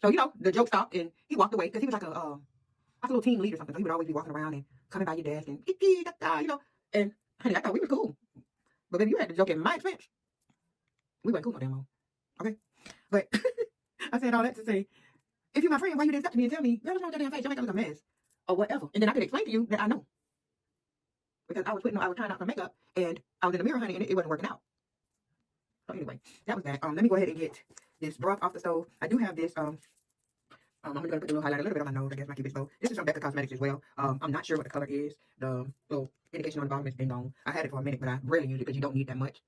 So, the joke stopped and he walked away because he was like a little team lead or something. So he would always be walking around and coming by your desk and, and honey, I thought we were cool. But baby, you had to joke at my expense. We weren't cool no damn more. Okay? But I said all that to say, if you're my friend, why you didn't step to me and tell me, girl, what's wrong with your damn face? Don't make it look a mess. Or whatever. And then I could explain to you that I know. Because I was trying out some makeup and I was in the mirror, honey, and it wasn't working out. So anyway, that was that. Let me go ahead and get this brush off the stove. I do have this, I'm going to put a little highlight a little bit on my nose. I guess my Cupid's bow. This is from Becca Cosmetics as well. I'm not sure what the color is. The little indication on the bottom is ding dong. I had it for a minute, but I rarely use it because you don't need that much.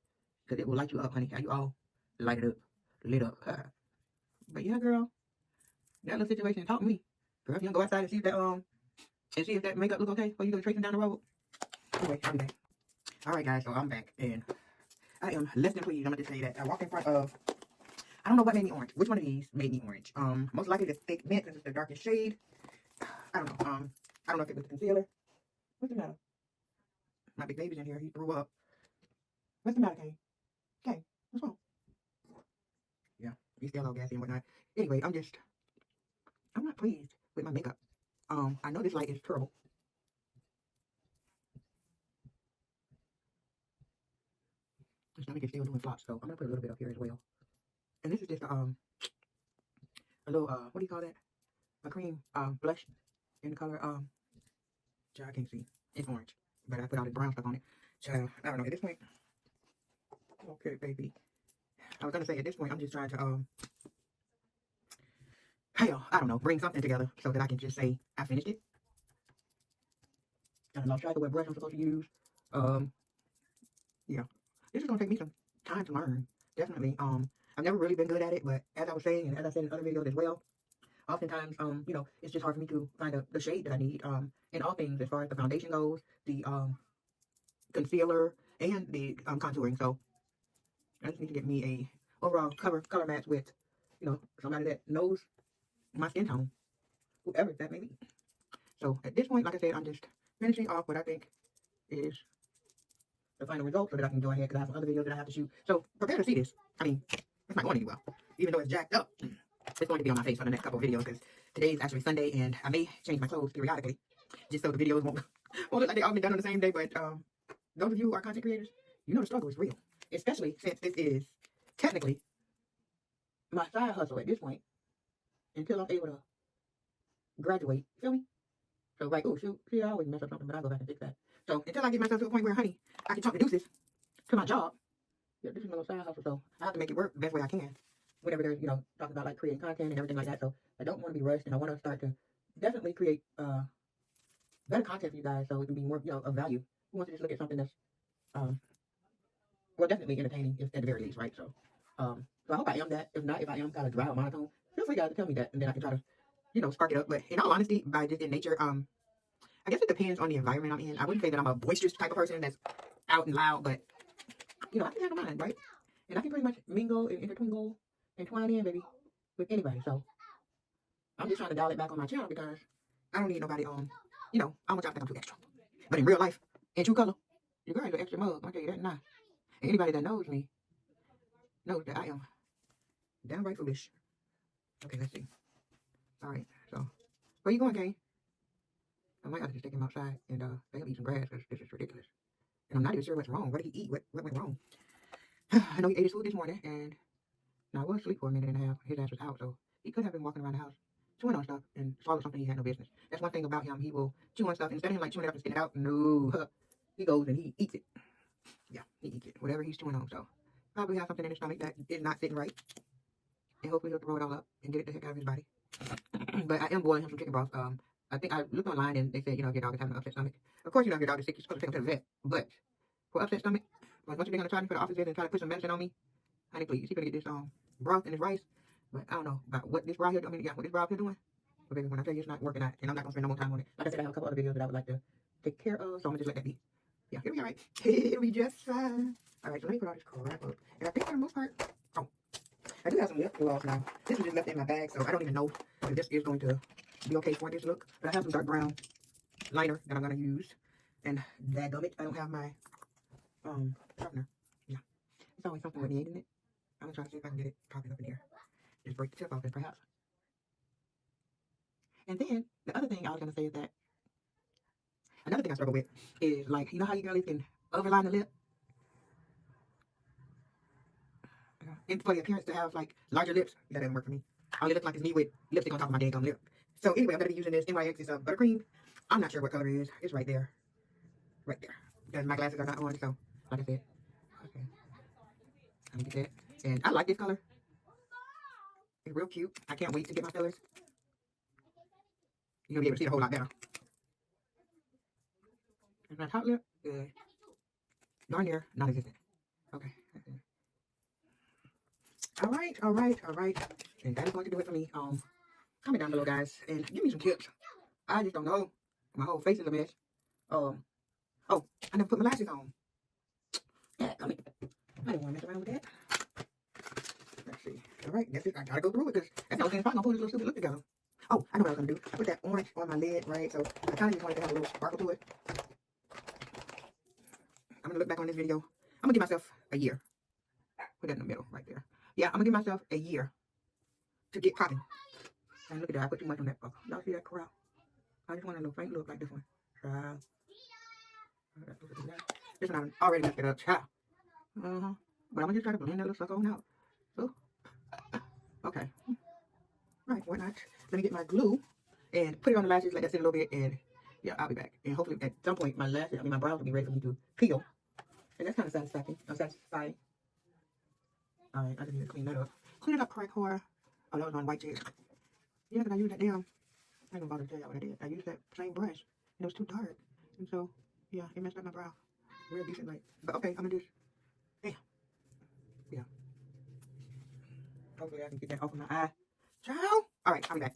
Because it will light you up, honey. How you all light it up, lit up. But yeah, girl, that little situation taught me. Girl, if you don't go outside and see if that makeup look okay before you go tracing down the road. Anyway, I'll be back. All right, guys. So I'm back and I am less than pleased. I'm gonna just say that I walked in front of. I don't know what made me orange. Which one of these made me orange? Most likely the thick mint because it's the darkest shade. I don't know. I don't know if it was the concealer. What's the matter? My big baby's in here. He threw up. What's the matter, Kane? Kane, what's wrong? Yeah, he's still all gassy and whatnot. Anyway, I'm not pleased with my makeup. I know this light is terrible. The stomach is still doing flops, so I'm gonna put a little bit up here as well. And this is just a little what do you call that? A cream blush in the color I can't see. It's orange, but I put all this brown stuff on it. So I don't know. At this point, okay, baby. I was gonna say at this point I'm just trying to hell, I don't know, bring something together so that I can just say I finished it. I lost track of what brush I'm supposed to use. Yeah, this is gonna take me some time to learn. Definitely. I've never really been good at it, but as I was saying, and as I said in other videos as well, oftentimes, it's just hard for me to find the shade that I need. In all things, as far as the foundation goes, the concealer, and the contouring. So I just need to get me a overall color match with, somebody that knows my skin tone, whoever that may be. So at this point, like I said, I'm just finishing off what I think is the final result so that I can go ahead because I have some other videos that I have to shoot. So prepare to see this. I mean, it's not going anywhere. Even though it's jacked up, it's going to be on my face for the next couple of videos because today is actually Sunday and I may change my clothes periodically just so the videos won't look like they all been done on the same day. But those of you who are content creators, you know the struggle is real, especially since this is technically my side hustle at this point until I'm able to graduate. Feel me? So like, oh shoot, see, I always mess up something, but I go back and fix that. So until I get myself to a point where, honey, I can talk the deuces to my job. Yeah, this is my little side hustle, so I have to make it work the best way I can. Whenever they're, talking about like creating content and everything like that. So I don't want to be rushed, and I want to start to definitely create better content for you guys, so it can be more, of value. Who wants to just look at something that's, well, definitely entertaining at the very least, right? So, so I hope I am that. If not, if I am kind of dry or monotone, feel free guys to tell me that, and then I can try to, spark it up. But in all honesty, by just in nature, I guess it depends on the environment I'm in. I wouldn't say that I'm a boisterous type of person that's out and loud, but I can handle mine, right? And I can pretty much mingle and intertwingle and twine in, baby, with anybody. So I'm just trying to dial it back on my channel because I don't need nobody on, I don't want y'all to think I'm too extra. But in real life, in true color, your girl is an extra mug. I'll tell you that now. And anybody that knows me knows that I am downright foolish. Okay, let's see. All right, so where you going, Kane? I might have to just take him outside and let him eat some grass because this is ridiculous. And I'm not even sure what's wrong. What did he eat? What went wrong? I know he ate his food this morning and I was asleep for a minute and a half. His ass was out, so he could have been walking around the house chewing on stuff and swallow something he had no business. That's one thing about him. He will chew on stuff. Instead of him like chewing it up and spitting it out, no. He goes and he eats it. Yeah, he eats it. Whatever he's chewing on. So probably have something in his stomach that is not sitting right. And hopefully he'll throw it all up and get it the heck out of his body. But I am boiling him some chicken broth. I think I looked online and they said, if your dog is having an upset stomach. Of course, if your dog is sick, you're supposed to take him to the vet. But for upset stomach, once you're going to try me for the office visit and try to put some medicine on me, honey, please, he's going to get this broth and this rice. But I don't know about what this broth here, what this broth here doing. But baby, when I tell you it's not working out, and I'm not going to spend no more time on it. Like I said, I have a couple other videos that I would like to take care of, so I'm going to just let that be. Yeah, it'll be all right. It'll be just fine. All right, so let me put all this crap up. And I think for the most part, I do have some lip gloss now. This was just left in my bag, so I don't even know if this is going to be okay for this look. But I have some dark brown liner that I'm gonna use. And dadgummit, I don't have my sharpener. Yeah, it's always something with me, isn't it? I'm gonna try to see if I can get it popping up in here. Just break the tip off it, perhaps. And then the other thing I was gonna say is that another thing I struggle with is like, you know how you girlies can overline the lip, and for the appearance to have like larger lips. That doesn't work for me. I only look like it's me with lipstick on top of my dang gum lip. So anyway, I'm gonna be using this NYX's buttercream. I'm not sure what color it is. It's right there, right there. Because my glasses are not on, so like I said, okay. Let me get that. And I like this color. It's real cute. I can't wait to get my fillers. You're gonna be able to see a whole lot better. Is my top lip? Good. Darn near non-existent. Okay. All right, all right, all right. And that is going to do it for me. Comment down below, guys, and give me some tips. I just don't know. My whole face is a mess. Oh, I never put my lashes on. Yeah, I didn't want to mess around with that. Let's see. All right, that's it. I gotta go through it because that's the only thing that's gonna pull this little stupid look together. Oh, I know what I was gonna do. I put that orange on my lid, right? So I kind of just wanted to have a little sparkle to it. I'm gonna look back on this video. I'm gonna give myself a year. Put that in the middle, right there. Yeah, I'm gonna give myself a year to get popping. And look at that. I put too much on that buckle. Y'all see that crowd? I just want a little faint look like this one. This one I already messed it up. Child. But I'm gonna just try to blend that little sucker on out. So, okay. Right, why not? Let me get my glue and put it on the lashes, let that sit a little bit, and yeah, I'll be back. And hopefully at some point my my brows will be ready for me to peel. And that's kind of satisfying. All right, I just need to clean that up. Clean it up, correct, whore. Oh, that was on white chicks. Yeah, because I used that damn, I ain't gonna bother to tell you what I did. I used that same brush, and it was too dark. And so, yeah, it messed up my brow real decently. But okay, I'm gonna just, damn. Yeah. Hopefully I can get that off of my eye. Ciao. All right, I'll be back.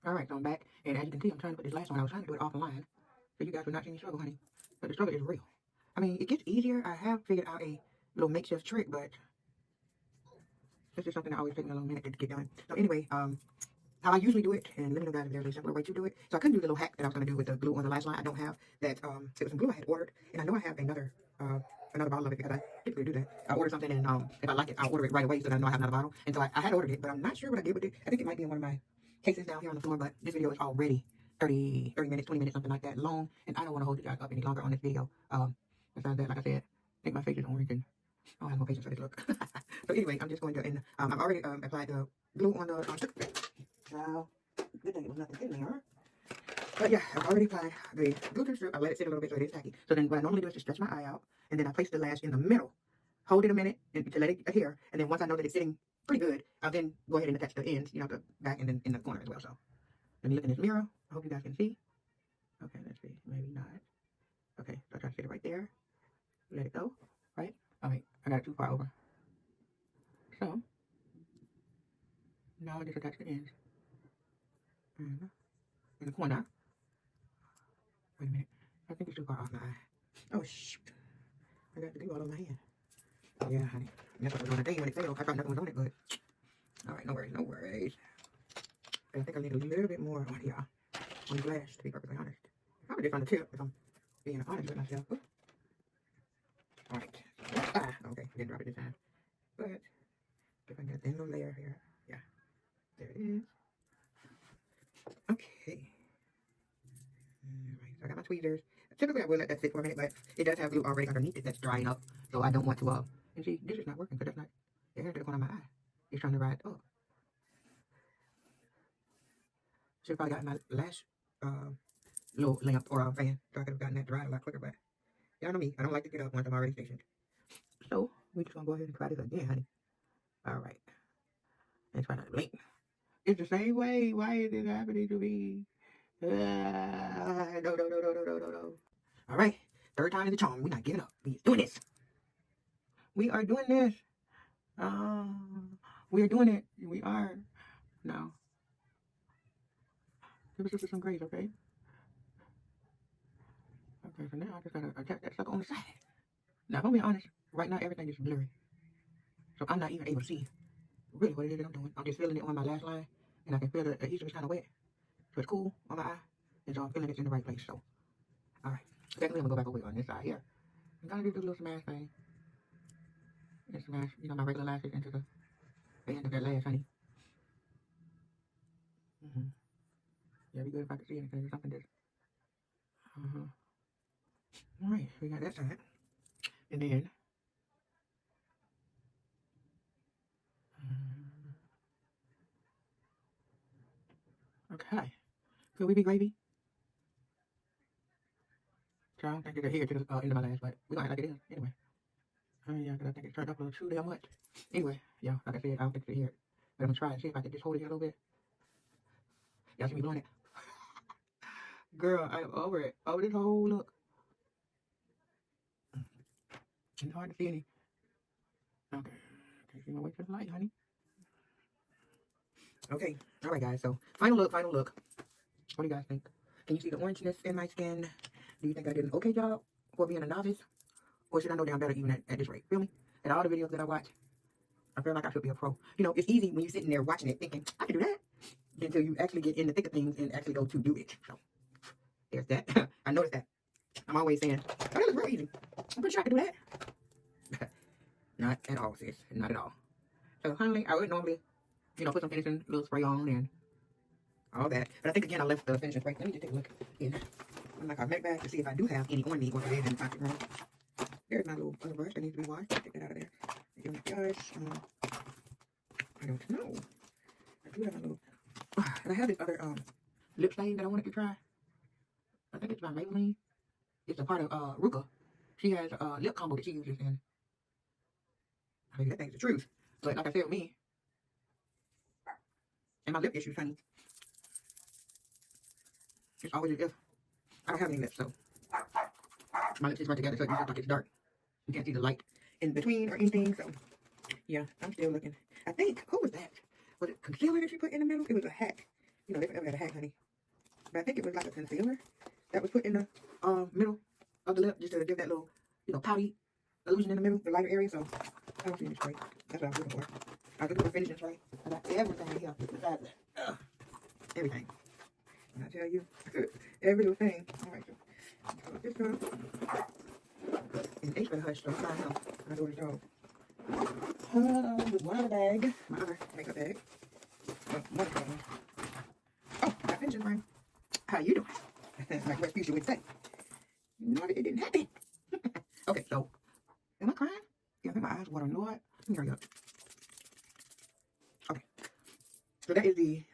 All right, so I'm back. And as you can see, I'm trying to put this last one. I was trying to do it offline, so you guys would not see me struggle, honey. But the struggle is real. I mean, it gets easier. I have figured out a little makeshift trick, but this is something that always takes me a little minute to get done. So anyway, how I usually do it, and let me know guys if there's a simpler way to do it. So I couldn't do the little hack that I was going to do with the glue on the last line. I don't have that, it was some glue I had ordered, and I know I have another bottle of it because I typically do that. I order something, and if I like it, I'll order it right away so that I know I have another bottle. And so I had ordered it, but I'm not sure what I did with it. I think it might be in one of my cases down here on the floor, but this video is already 30 minutes, 20 minutes, something like that long, and I don't want to hold you guys up any longer on this video. Besides that, like I said, I think my face is orange, and I don't have no patience for this look. So anyway, I'm just going to, and I've already applied the glue on the Turk. Now, good thing it was nothing in there. But yeah, I've already applied the glue to the strip. I let it sit a little bit so it is tacky. So then what I normally do is just stretch my eye out, and then I place the lash in the middle. Hold it a minute to let it adhere, and then once I know that it's sitting pretty good, I'll then go ahead and attach the ends, you know, the back and then in the corner as well. So let me look in this mirror. I hope you guys can see. Okay, let's see. Maybe not. Okay, so I try to sit it right there. Let it go. Right? All right, I got it too far over. So now I just attach the ends. In the corner. Wait a minute. I think it's too far off my eye. Oh, shoot. I got the glue all on my hand. Yeah, honey. That's what was on the day when it failed. I thought nothing was on it, but... Alright, no worries, no worries. I think I need a little bit more on here. On the glass, to be perfectly honest. Probably just on the tip, if I'm being honest with myself. Alright. Okay. I didn't drop it this time. But, if I get a thin little layer here. Yeah. There it is. Okay. Alright, so I got my tweezers. Typically, I will let that sit for a minute, but it does have glue already underneath it that's drying up. So I don't want to, and see, this is not working because that's not, the hair to the corner of my eye. It's trying to ride up. Should have probably gotten my lash, little lamp or fan, so I could have gotten that dried a lot quicker, but y'all know me. I don't like to get up once I'm already stationed. So, we're just gonna go ahead and try this again, honey. Alright. And try not to blink. It's the same way. Why is it happening to me? No. Alright. Third time is the charm. We're not giving up. We're doing this. We are doing this. We are doing it. We are. Now. Give us just some grace, okay? Okay, so now I just gotta attach that sucker on the side. Now, if I'm being honest, right now everything is blurry. So I'm not even able to see really what it is that I'm doing. I'm just feeling it on my lash line, and I can feel the adhesive is kind of wet. So it's cool on my eye. And so I'm feeling it's in the right place. So, alright. Secondly, I'm going to go back over here on this side here. I'm going to do this little smash thing. And smash, you know, my regular lashes into the end of that lash, honey. Yeah, be good if I could see anything or something. Alright, we got that side. And then, okay. Could we be gravy? So I don't think it'll adhere to the end of my lash, but we're going to act like it is anyway. Oh yeah, because I think it's turned up a little too damn much. Anyway, yeah, like I said, I don't think it's adhere. But I'm going to try and see if I can just hold it here a little bit. Y'all see me blowing it? Girl, I'm over it. Over this whole look. It's hard to see any. Okay. Can't see my way to the light, honey. Okay. Alright, guys. So, final look, final look. What do you guys think? Can you see the orangeness in my skin? Do you think I did an okay job for being a novice? Or should I know that I'm better even at this rate? Feel me? In all the videos that I watch, I feel like I should be a pro. You know, it's easy when you're sitting there watching it thinking, I can do that. Until you actually get in the thick of things and actually go to do it. So, there's that. I noticed that. I'm always saying, oh, that looks real easy. I'm pretty sure I can do that. Not at all, sis. Not at all. So, finally, I would normally, you know, put some finishing little spray on and all that. But I think, again, I left the finishing spray. Let me just take a look in my cosmetic bag to see if I do have any on me or if it is in the pocket room. There's my little other brush that needs to be washed. Take that out of there. Oh my gosh. I don't know. I do have a little... And I have this other lip stain that I wanted to try. I think it's by Maybelline. It's a part of Ruka. She has a lip combo that she uses, and I mean, that thing's the truth. But like I said with me, and my lip issues, honey, it's always as if I don't have any lips, so my lips just run together, so it looks like it's dark. You can't see the light in between or anything, so yeah, I'm still looking. I think, who was that? Was it concealer that she put in the middle? It was a hack. You know, they never had a hack, honey. But I think it was like a concealer that was put in the middle of the lip just to give that little, you know, pouty illusion in the middle, the lighter area. So I don't see any spray. That's what I was looking for. I was looking for finishing spray. I got everything here besides that. Everything. And I tell you, every little thing. All right, so this up. And it's been hushed, so I'm trying to I do it all. With one other bag, my other makeup bag. One other one. Oh, I got finishing spray. How you doing? Like what Fuchsia would say. No, it didn't happen. Okay, so, am I crying? Yeah, I think my eyes watering. You know what? Let me hurry up. Okay. So that is the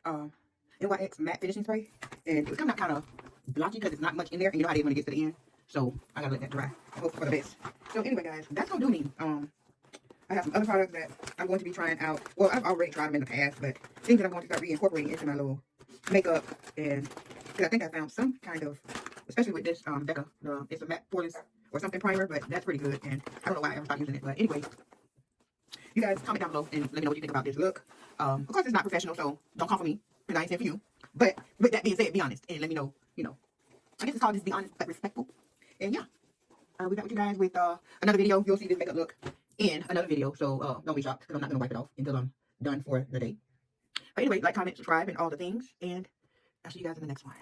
NYX matte finishing spray. And it's coming out kind of blotchy because it's not much in there. And you know how it is when it gets to the end. So, I gotta let that dry. I hope for the best. So, anyway, guys, that's gonna do me. I have some other products that I'm going to be trying out. Well, I've already tried them in the past, but things that I'm going to start reincorporating into my little makeup. And because I think I found some kind of, especially with this Becca, it's a matte poreless or something primer, but that's pretty good. And I don't know why I ever stopped using it. But anyway, you guys comment down below and let me know what you think about this look. Of course, it's not professional, so don't come for me because I ain't saying for you. But with that being said, be honest and let me know, you know, I guess it's called just be honest but respectful. And yeah, we back with you guys with another video. You'll see this makeup look in another video, so don't be shocked because I'm not going to wipe it off until I'm done for the day. But anyway, like, comment, subscribe, and all the things, and I'll see you guys in the next one.